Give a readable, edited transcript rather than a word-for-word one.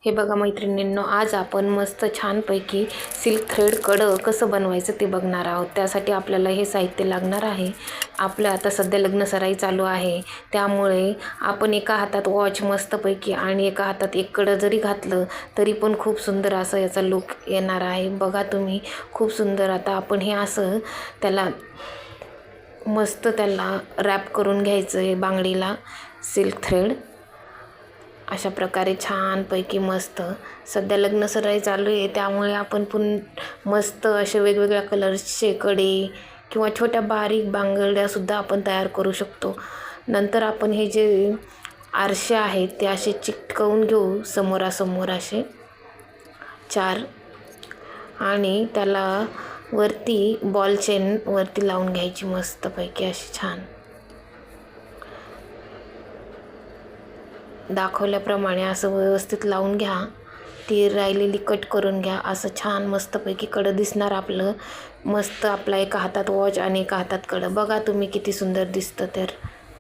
हे बघा मैत्रिणींनो, आज आपण मस्त छानपैकी सिल्क थ्रेड कडं कसं बनवायचं ते बघणार आहोत. त्यासाठी आपल्याला हे साहित्य लागणार आहे. आपलं आता सध्या लग्नसराई चालू आहे, त्यामुळे आपण एका हातात वॉच मस्तपैकी आणि एका हातात एक कडं जरी घातलं तरी पण खूप सुंदर असं याचा लुक येणार आहे. बघा तुम्ही, खूप सुंदर. आता आपण हे असं त्याला मस्त रॅप करून घ्यायचं आहे बांगडीला सिल्क थ्रेड. अशा प्रकारे छानपैकी मस्त. सध्या लग्नसराई चालू आहे, त्यामुळे आपण मस्त असे वेगवेगळ्या कलर्सचे कडे किंवा छोट्या बारीक बांगड्यासुद्धा आपण तयार करू शकतो. नंतर आपण हे जे आरसे आहेत ते असे चिटकवून घेऊ समोरासमोर असे 4, आणि त्याला वरती बॉल चेन वरती लावून घ्यायची मस्तपैकी अशी छान. दाखवल्याप्रमाणे असं व्यवस्थित लावून घ्या. ती राहिलेली कट करून घ्या. असं छान मस्तपैकी कडं दिसणार आपलं. मस्त आपला एका हातात वॉच आणि एका हातात कडं. बघा तुम्ही किती सुंदर दिसतं. तर